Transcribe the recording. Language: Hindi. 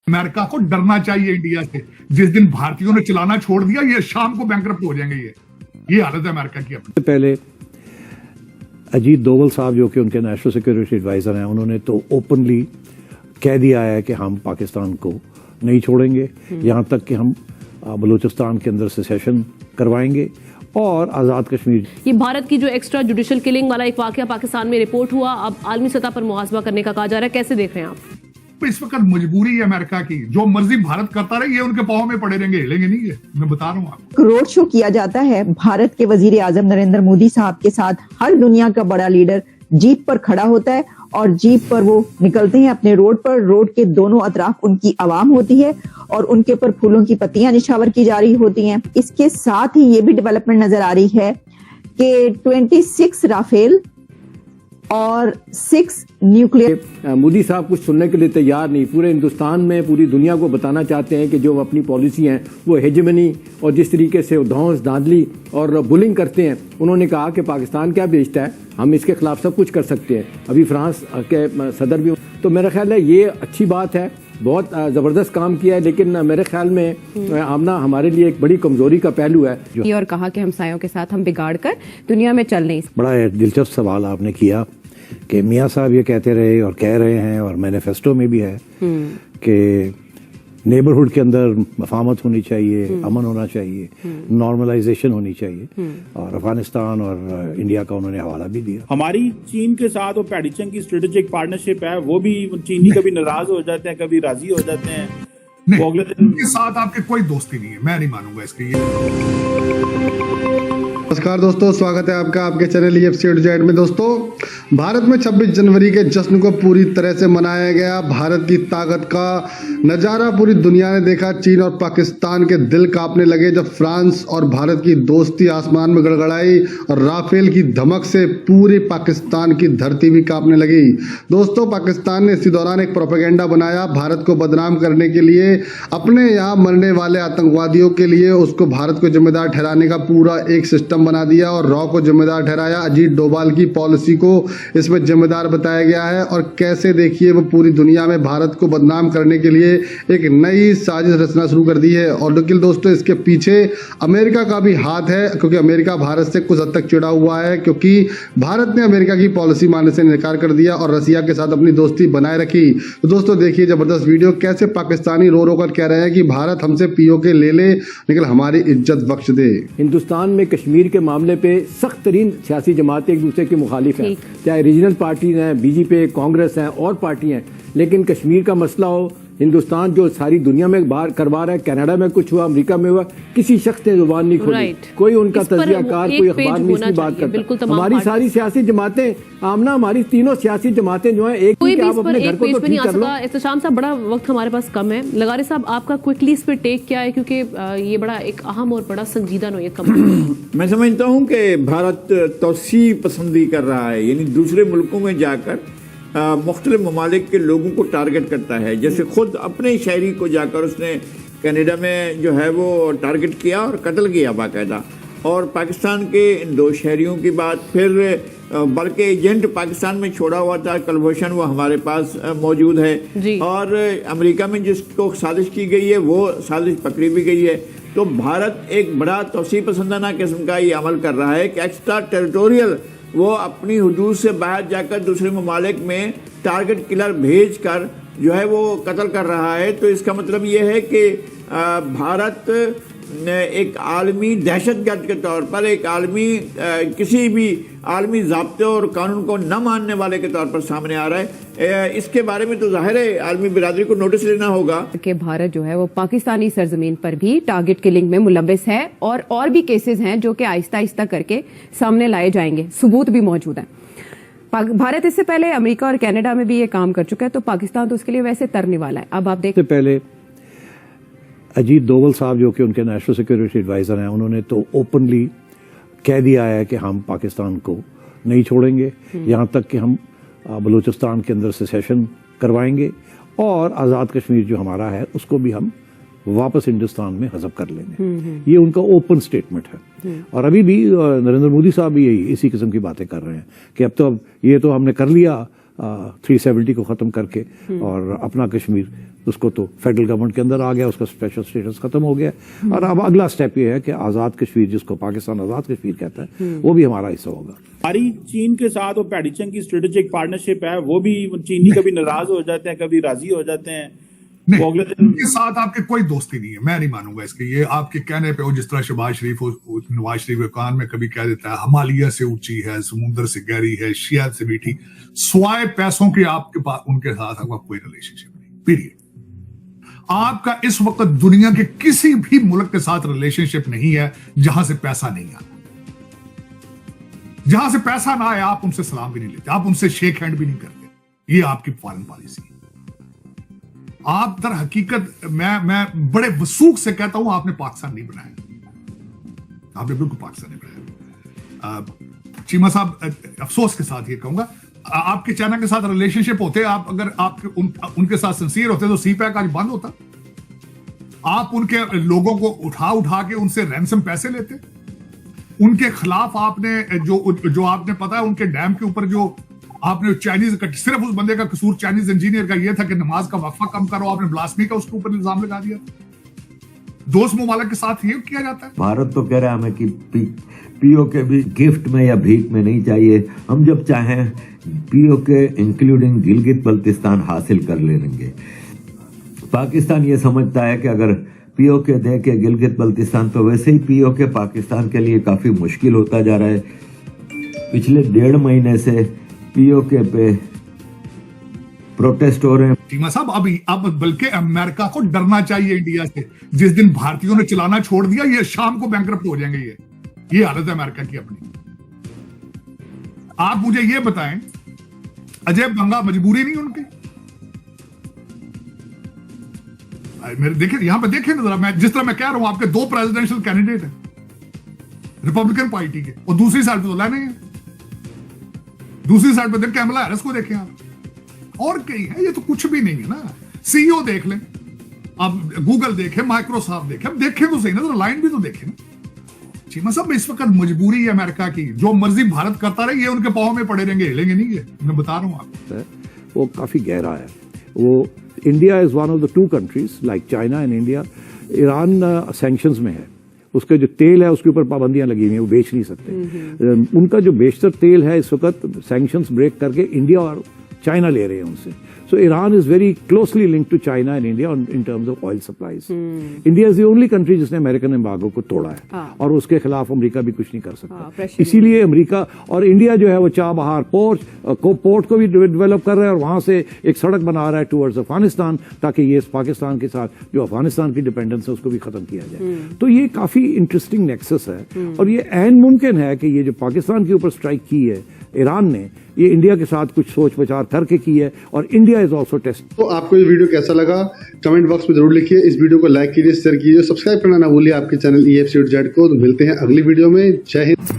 अमेरिका को डरना चाहिए इंडिया से। जिस दिन भारतीयों ने चलाना छोड़ दिया, ये शाम को बैंकरप्ट हो जाएंगे। ये हालत है अमेरिका की अपनी। पहले अजीत डोवल साहब जो कि उनके नेशनल सिक्योरिटी एडवाइजर हैं, उन्होंने तो ओपनली कह दिया है कि हम पाकिस्तान को नहीं छोड़ेंगे, यहां तक कि हम बलूचिस्तान के अंदर सेसेशन करवाएंगे और आज़ाद कश्मीर। ये भारत की जो एक्स्ट्रा जुडिशियल किलिंग वाला एक वाकया पाकिस्तान में रिपोर्ट हुआ, अब आलमी सतह पर मुहासबा करने का कहा जा रहा है, कैसे देख रहे हैं आप? इस वक्त मजबूरी है अमेरिका की, जो मर्जी भारत करता रहे, ये उनके पांव में पड़े रहेंगे, हिलेंगे नहीं। है मैं बता रहा हूँ आपको। रोड शो किया जाता है भारत के वजीर आजम नरेंद्र मोदी साहब के साथ। हर दुनिया का बड़ा लीडर जीप पर खड़ा होता है और जीप पर वो निकलते हैं अपने रोड पर। रोड के दोनों अतराफ उनकी आवाम होती है और उनके ऊपर फूलों की पत्तियां निछावर की जा रही होती हैं। इसके साथ ही ये भी डेवलपमेंट नजर आ रही है कि 26 राफेल और 6 न्यूक्लियर। मोदी साहब कुछ सुनने के लिए तैयार नहीं, पूरे हिंदुस्तान में पूरी दुनिया को बताना चाहते हैं कि जो अपनी पॉलिसी हैं वो हेजेमनी और जिस तरीके से धौंस धांधली और बुलिंग करते हैं। उन्होंने कहा कि पाकिस्तान क्या बेचता है, हम इसके खिलाफ सब कुछ कर सकते हैं। अभी फ्रांस के सदर भी, तो मेरा ख्याल है ये अच्छी बात है, बहुत जबरदस्त काम किया है। लेकिन मेरे ख्याल में आमना हमारे लिए एक बड़ी कमजोरी का पहलू है। और कहा कि हमसायों के साथ हम बिगाड़ कर दुनिया में चल नहीं। बड़ा दिलचस्प सवाल आपने किया कि मियाँ साहब ये कहते रहे और कह रहे हैं और मैनिफेस्टो में भी है कि नेबरहुड के अंदर मफामत होनी चाहिए, अमन होना चाहिए, नॉर्मलाइजेशन होनी चाहिए, और अफगानिस्तान और इंडिया का उन्होंने हवाला भी दिया। हमारी चीन के साथ वो पैडिचंग की स्ट्रेटेजिक पार्टनरशिप है, वो भी चीनी कभी नाराज हो जाते हैं, कभी राजी हो जाते हैं। उनके साथ आपके कोई दोस्ती नहीं है, मैं नहीं मानूंगा इसके। नमस्कार दोस्तों, स्वागत है आपका आपके चैनल EFC में। दोस्तों, भारत में 26 जनवरी के जश्न को पूरी तरह से मनाया गया। भारत की ताकत का नज़ारा पूरी दुनिया ने देखा। चीन और पाकिस्तान के दिल कांपने लगे जब फ्रांस और भारत की दोस्ती आसमान में गड़गड़ाई और राफेल की धमक से पूरे पाकिस्तान की धरती भी कांपने लगी। दोस्तों, पाकिस्तान ने इसी दौरान एक प्रोपेगेंडा बनाया भारत को बदनाम करने के लिए। अपने यहाँ मरने वाले आतंकवादियों के लिए उसको भारत को जिम्मेदार ठहराने का पूरा एक सिस्टम बना दिया और रॉ को जिम्मेदार ठहराया। अजीत डोभाल की पॉलिसी को इसमें जिम्मेदार बताया गया है और कैसे देखिए वो पूरी दुनिया में भारत को बदनाम करने के लिए एक नई साजिश रचना शुरू कर दी है। और लेकिन दोस्तों, इसके पीछे अमेरिका का भी हाथ है, क्योंकि अमेरिका भारत से कुछ हद तक चिढ़ा हुआ है, क्योंकि भारत ने अमेरिका की पॉलिसी मानने से इनकार कर दिया और रसिया के साथ अपनी दोस्ती बनाए रखी। तो दोस्तों देखिए जबरदस्त वीडियो, कैसे पाकिस्तानी रो रो कर कह रहे हैं कि भारत हमसे POK ले ले लेकिन हमारी इज्जत बख्श दे। हिंदुस्तान में कश्मीर के मामले पे सख्त तरीन सियासी जमातें एक दूसरे की मुखालिफ हैं, चाहे रीजनल पार्टीज हैं, BJP, कांग्रेस हैं और पार्टी हैं। लेकिन कश्मीर का मसला हो, हिंदुस्तान जो सारी दुनिया में बाहर करवा रहा है, कनाडा में कुछ हुआ, अमेरिका में हुआ, किसी शख्स ने जुबान नहीं खोली, कोई उनका तज्जियाकार, कोई अखबार में इसकी बात करता। हमारी सारी सियासी जमातें, आमना हमारी तीनों सियासी जमातें जो है एक कोई भी आप अपने घर को तो ठीक कर लो। इस्तेशाम साहब, बड़ा वक्त हमारे पास कम है, लगारे साहब आपका क्विकली इस पे टेक क्या है, क्योंकि ये बड़ा एक अहम और बड़ा संजीदा नोयत का मैं समझता हूँ कि भारत तौसी पसंदी कर रहा है, यानी दूसरे मुल्कों में जाकर मुख्तलिफ ममालिक के लोगों को टारगेट करता है। जैसे खुद अपने शहरी को जाकर उसने कनाडा में जो है वो टारगेट किया और कत्ल किया बाकायदा। और पाकिस्तान के इन 2 शहरियों की बात, फिर बल्कि एजेंट पाकिस्तान में छोड़ा हुआ था कुलभूषण, वो हमारे पास मौजूद है। और अमेरिका में जिसको साजिश की गई है वो साजिश पकड़ी भी गई है। तो भारत एक बड़ा तौसी पसंदाना किस्म का ये अमल कर रहा है कि एक्स्ट्रा टेरिटोरियल वो अपनी हुदूद से बाहर जाकर दूसरे ममालिक में टारगेट किलर भेज कर जो है वो कत्ल कर रहा है। तो इसका मतलब ये है कि भारत एक आलमी दहशतगर्द के तौर पर, एक आलमी किसी भी आलमी ज़ाब्ते और कानून को न मानने वाले के तौर पर सामने आ रहा है। इसके बारे में तो जाहिर है आलमी बिरादरी को नोटिस लेना होगा कि भारत जो है वो पाकिस्तानी सरजमीन पर भी टारगेट किलिंग में मुलव्वस है और भी केसेस हैं जो कि आहिस्ता आहिस्ता करके सामने लाए जाएंगे, सबूत भी मौजूद है। भारत इससे पहले अमेरिका और कनाडा में भी ये काम कर चुका है, तो पाकिस्तान तो उसके लिए वैसे तरने वाला है। अब आप देखते पहले अजीत डोवल साहब जो कि उनके नेशनल सिक्योरिटी एडवाइजर हैं, उन्होंने तो ओपनली कह दिया है कि हम पाकिस्तान को नहीं छोड़ेंगे, यहां तक कि हम बलूचिस्तान के अंदर सेसेशन करवाएंगे और आज़ाद कश्मीर जो हमारा है उसको भी हम वापस हिंदुस्तान में हज़ब कर लेंगे। ये उनका ओपन स्टेटमेंट है। और अभी भी नरेंद्र मोदी साहब भी इसी किस्म की बातें कर रहे हैं कि अब तो ये तो हमने कर लिया, 370 को ख़त्म करके और अपना कश्मीर उसको तो फेडरल गवर्नमेंट के अंदर आ गया, उसका स्पेशल स्टेटस खत्म हो गया। और अब अगला स्टेप ये है कि आज़ाद कश्मीर, जिसको पाकिस्तान आज़ाद कश्मीर कहता है, वो भी हमारा हिस्सा होगा। हमारी चीन के साथ वो पैडीचंग की स्ट्रेटेजिक पार्टनरशिप है, वो भी चीनी कभी नाराज हो जाते हैं, कभी राजी हो जाते हैं। नहीं, उनके साथ आपके कोई दोस्ती नहीं है, मैं नहीं मानूंगा इसके। ये आपके कहने पे, वो जिस तरह शहबाज शरीफ नवाज शरीफ के कान में कभी कह देता है हिमालय से ऊंची है, समुद्र से गहरी है, शियाद से मीठी, स्वाय पैसों की आपके पास उनके साथ आपका कोई रिलेशनशिप नहीं, पीरियड। आपका इस वक्त दुनिया के किसी भी मुल्क के साथ रिलेशनशिप नहीं है जहां से पैसा नहीं आता। जहां से पैसा ना आए आप उनसे सलाम भी नहीं लेते, आप उनसे शेक हैंड भी नहीं करते। ये आपकी फॉरेन पॉलिसी है। आप दर हकीकत मैं बड़े वसूख से कहता हूं, आपने पाकिस्तान नहीं बनाया, आपने बिल्कुल पाकिस्तान नहीं बनाया। चीमा साहब, अफसोस के साथ ये कहूंगा, आपके चाइना के साथ रिलेशनशिप होते, आप अगर आप उनके साथ सिंसियर होते तो सीपैक आज बंद होता। आप उनके लोगों को उठा के उनसे रैंसम पैसे लेते। उनके खिलाफ आपने जो आपने पता है, उनके डैम के ऊपर जो आपने चाइनीज, सिर्फ उस बंदे का कसूर चाइनीज इंजीनियर का यह था कि नमाज का वक्फा कम करो, आपने ब्लास्मी का उसके ऊपर इल्जाम लगा दिया। दोस्त मुमालिक के साथ ये किया जाता है। भारत तो कह रहा है हमें कि पीओके भी गिफ्ट में या भीख में नहीं चाहिए, हम जब चाहें पीओके इंक्लूडिंग गिलगित बल्तिस्तान हासिल कर लेंगे। पाकिस्तान ये समझता है कि अगर पीओके दे के गिलगित बल्तिस्तान, तो वैसे ही पीओके पाकिस्तान के लिए काफी मुश्किल होता जा रहा है। पिछले 1.5 महीने से पीओके पे प्रोटेस्ट हो रहे हैं। चीमा साहब, अब बल्कि अमेरिका को डरना चाहिए इंडिया से। जिस दिन भारतीयों ने चलाना छोड़ दिया, ये शाम को बैंकरप्ट हो जाएंगे। ये हालत है अमेरिका की अपनी। आप मुझे ये बताएं, अजय बंगा मजबूरी नहीं उनकी? मेरे देखिए, यहां पे देखें जरा, मैं जिस तरह मैं कह रहा हूं, आपके 2 प्रेसिडेंशियल कैंडिडेट हैं रिपब्लिकन पार्टी के, और दूसरी साइड पे तो लाने हैं। दूसरी साइड पे देख कैमला हैरिस को देखें आप, और कई है। ये तो कुछ भी नहीं है ना। सीईओ देख लें, अब गूगल देखें, माइक्रोसॉफ्ट देखें, अब देखें तो सही ना, तो लाइन भी तो देखें ना। चीमा साहब, इस वक्त मजबूरी है अमेरिका की, जो मर्जी भारत करता रहे, ये उनके पांव में पड़े रहेंगे, हिलेंगे नहीं। ये मैं बता रहा हूं आपको। वो काफी गहरा है। वो India is one of the 2 countries like China and India. Iran sanctions में है, उसका जो तेल है उसके ऊपर पाबंदियां लगी हुई हैं, वो बेच नहीं सकते। उनका जो बेशतर तेल है इस वक्त सैंक्शंस ब्रेक करके इंडिया और चाइना ले रहे हैं उनसे। So Iran is very closely linked to China and India in terms of oil supplies. India is the only country जिसने अमेरिकन एम्बार्गो को तोड़ा है, और उसके खिलाफ अमेरिका भी कुछ नहीं कर सकता। इसीलिए अमेरिका और इंडिया जो है वो चाबहार पोर्ट को भी डेवलप कर रहा है, और वहां से एक सड़क बना रहा है टूवर्ड्स अफगानिस्तान, ताकि ये पाकिस्तान के साथ जो अफगानिस्तान की डिपेंडेंस है उसको भी खत्म किया जाए। तो ये काफी इंटरेस्टिंग नेक्सस है, और ये ऐन मुमकिन है कि ये जो पाकिस्तान के ऊपर स्ट्राइक की है ईरान ने, ये इंडिया के साथ कुछ सोच विचार करके की है, और इंडिया इज ऑल्सो टेस्ट। तो आपको ये वीडियो कैसा लगा कमेंट बॉक्स में जरूर लिखिए। इस वीडियो को लाइक कीजिए, शेयर कीजिए, सब्सक्राइब करना ना भूलिए आपके चैनल EFCZ को। तो मिलते हैं अगली वीडियो में। जय हिंद।